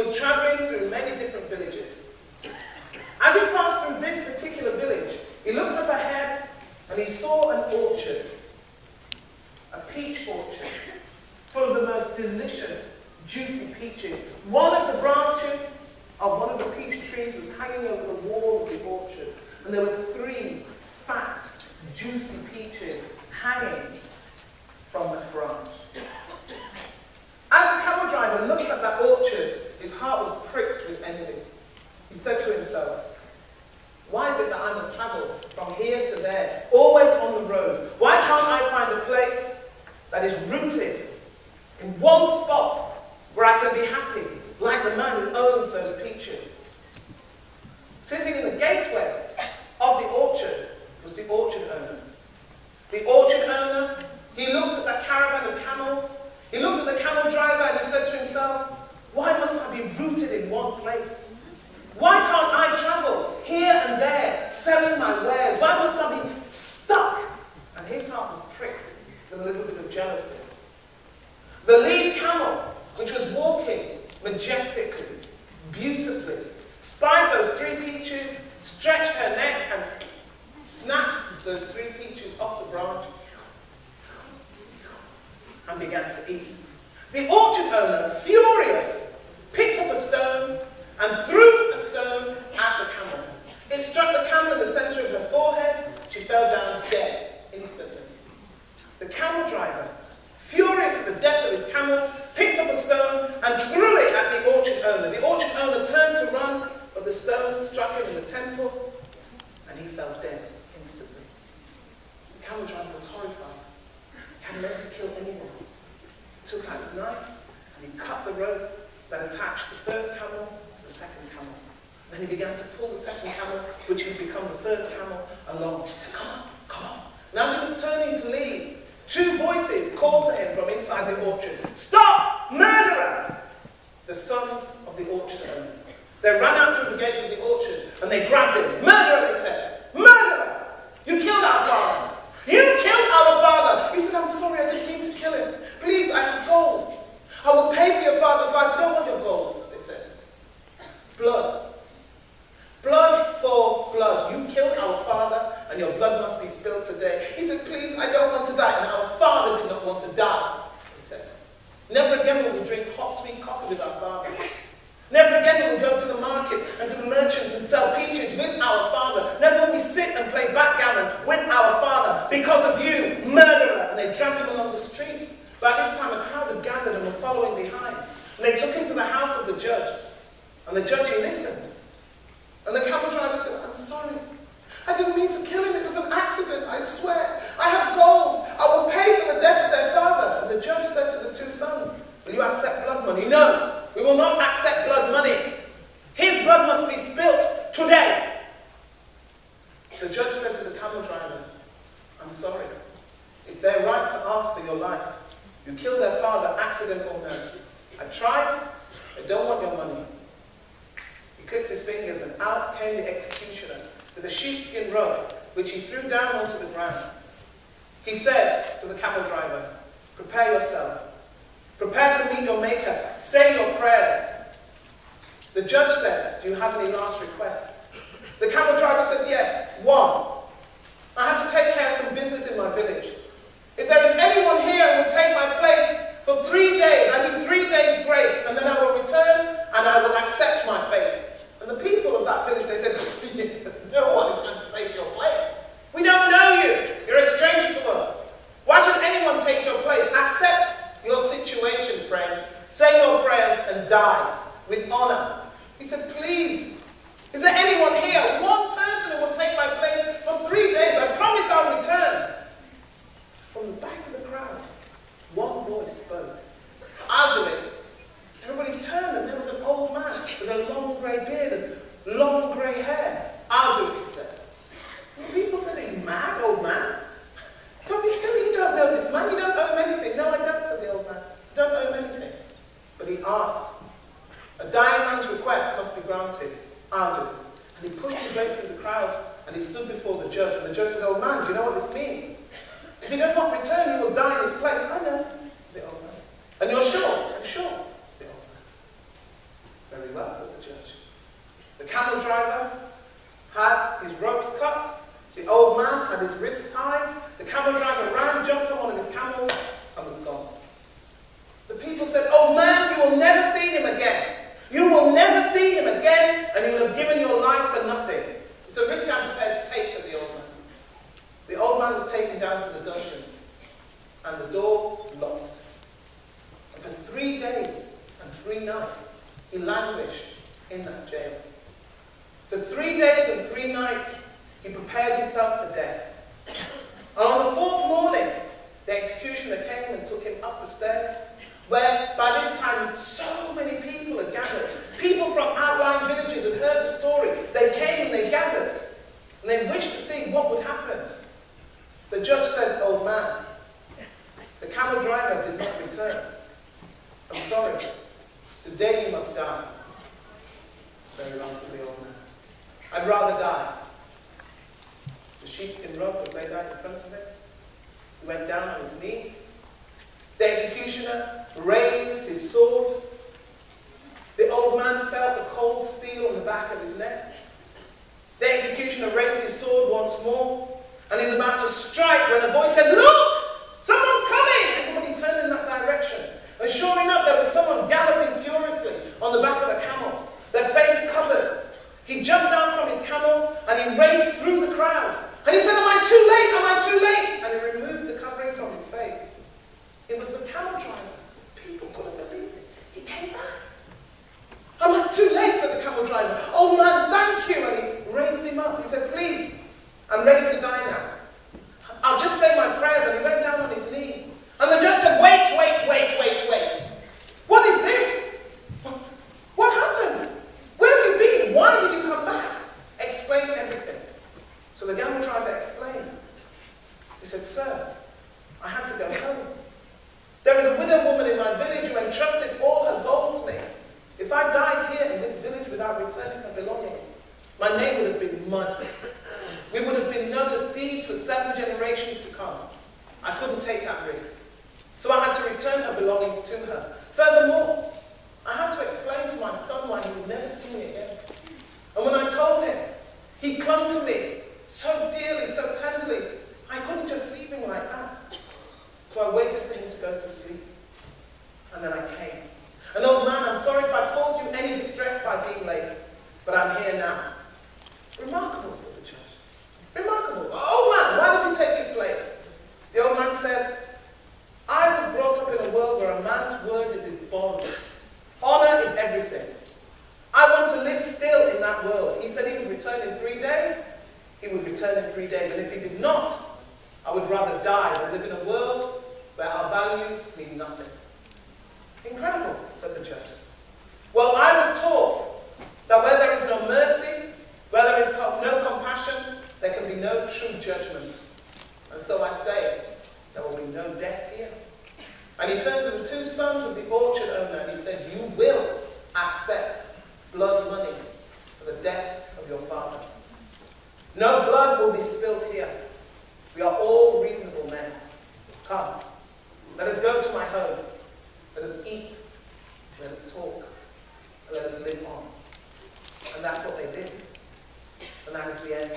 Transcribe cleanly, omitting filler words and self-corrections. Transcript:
was traveling through many different villages. As he passed through this particular village, he looked up ahead and he saw an orchard, a peach orchard, full of the most delicious, juicy peaches. One of the branches of one of the peach trees was hanging over the wall of the orchard, and there were 3 fat, juicy peaches hanging from that branch. As the camel driver looked at that orchard, his heart was pricked with envy. He said to himself, why is it that I must travel from here to there, always on the road? Why can't I find a place that is rooted in one spot where I can be happy, like the man who owns those peaches? Sitting in the gateway of the orchard was the orchard owner. The orchard owner, he looked at that caravan of camels, he looked at the camel driver and he said to himself, why must I be rooted in one place? Why can't I travel here and there, selling my wares? Why must I be stuck? And his heart was pricked with a little bit of jealousy. The lead camel, which was walking majestically, beautifully, spied those 3 peaches, stretched her neck and snapped those 3 peaches off the branch and began to eat. The orchard owner, furious, picked up a stone and threw a stone at the camel. It struck the camel in the center of her forehead. She fell down dead instantly. The camel driver, furious at the death of his camel, picked up a stone and threw it at the orchard owner. The orchard owner turned to run, but the stone struck him in the temple and he fell dead instantly. The camel driver was horrified. He hadn't meant to kill anyone. He took out his knife and he cut the rope that attached the first camel to the second camel. Then he began to pull the second camel, which had become the first camel, along. He said, come on, come on. And as he was turning to leave, 2 voices called to him from inside the orchard. Stop, murderer! The sons of the orchard owner. They ran out through the gate of the orchard and they grabbed him. Murderer, they said. Murderer! You killed our father. You killed our father. He said, I'm sorry, I didn't mean to kill him. Please, I have gold. I will pay for your father's life. I don't want your gold, they said. Blood. Blood for blood. You killed our father and your blood must be spilled today. He said, please, I don't want to die. And our father did not want to die, he said. Never again will we drink hot, sweet coffee with our father. Never again will we go to the market and to the merchants and sell peaches with our father. Never will we sit and play backgammon with our father because of you, murderer. And they dragged him along the streets. By this time, a crowd had gathered and were following behind. And they took him to the house of the judge. And the judge, he listened. And the camel driver said, I'm sorry. I didn't mean to kill him. It was an accident, I swear. I have gold. I will pay for the death of their father. And the judge said to the 2 sons, will you accept blood money? No, we will not accept blood money. His blood must be spilt today. The judge said to the camel driver, I'm sorry. It's their right to ask for your life. You killed their father, accident or no. I tried. I don't want your money. He clicked his fingers and out came the executioner with a sheepskin robe, which he threw down onto the ground. He said to the camel driver, prepare yourself. Prepare to meet your maker. Say your prayers. The judge said, do you have any last requests? The camel driver said, yes. 1. I have to take care of some business in my village. If there is anyone here who will take my place for 3 days, I need 3 days grace, and then I will return and I will accept my fate. And the people of that village, they said, yes, no one is going to take your place. We don't know you. You're a stranger to us. Why should anyone take your place? Accept your situation, friend. Say your prayers and die with honor. He said, please, is there anyone here? One person who will take my place for 3 days. I promise I'll return. From the back of the crowd, one voice spoke. I'll do it. Everybody turned and there was an old man with a long grey beard and long grey hair. I'll do it, he said. And people said, are you mad, old man? Don't be silly, you don't know this man. You don't owe him anything. No, I don't, said the old man. I don't owe him anything. But he asked. A dying man's request must be granted. I'll do it. And he pushed his way through the crowd and he stood before the judge. And the judge said, old man, do you know what this means? If he does not return, he will die in his place. I know, the old man. And you're sure? I'm sure, the old man. and you will have given your life for nothing. So risk I'm prepared to take, said the old man. The old man was taken down to the dungeon, and the door locked. And for 3 days and 3 nights, he languished in that jail. For 3 days and 3 nights, he prepared himself for death. And on the 4th morning, the executioner came and took him up the stairs, where by this time so many people had gathered. People from outlying villages had heard the story. They came and they gathered, and they wished to see what would happen. The judge said, "Old man, the camel driver did not return. I'm sorry. Today you must die." Very well, said the old man. "I'd rather die." The sheepskin rug was laid out in front of him. He went down on his knees. The executioner raised his sword. The old man felt the cold steel on the back of his neck. The executioner raised his sword once more, and he was about to strike when a voice said, "Look! Someone's coming!" Everybody turned in that direction. And sure enough, there was someone galloping furiously on the back of a camel, their face covered. He jumped down from his camel, and he raced through the crowd. And he said, "Am I too late? Am I too late?" And he removed the covering from his face. It was the camel driver. People couldn't believe it. He came back. "Am I too late?" said the camel driver. "Oh man, thank you." And he raised him up. He said, "Please, I'm ready to die now. I'll just say my prayers." And he went down on his knees. And the judge said, "Wait, wait, wait, wait, wait. What is this? What happened? Where have you been? Why did you come back? Explain everything." So the camel driver explained. He said, "Sir, I had to go home. There is a widow woman in my village who entrusted all her gold to me. If I died here in this village without returning her belongings, my name would have been mud. We would have been known as thieves for 7 generations to come. I couldn't take that risk. So I had to return her belongings to her. Furthermore, I had to explain to my son why he would never see me again. And when I told him, he clung to me so dearly, so tenderly, I couldn't just leave him like that. So I waited for him to go to sleep. And then I came. And old man, I'm sorry if I caused you any distress by being late, but I'm here now." "Remarkable," said the judge. "Remarkable. Old man, why did you take his place?" The old man said, "I was brought up in a world where a man's word is his bond. Honor is everything. I want to live still in that world." He said he would return in 3 days. He would return in 3 days. And if he did not, I would rather die than live in a world where our values mean nothing. "Incredible," said the judge. "Well, I was taught that where there is no mercy, where there is no compassion, there can be no true judgment. And so I say, there will be no death here." And he turned to the 2 sons of the orchard owner and he said, "You will accept blood money for the death of your father. No blood will be spilled here. We are all reasonable men. Come, let us go to my home. Let us eat, let us talk, and let us live on." And that's what they did. And that is the end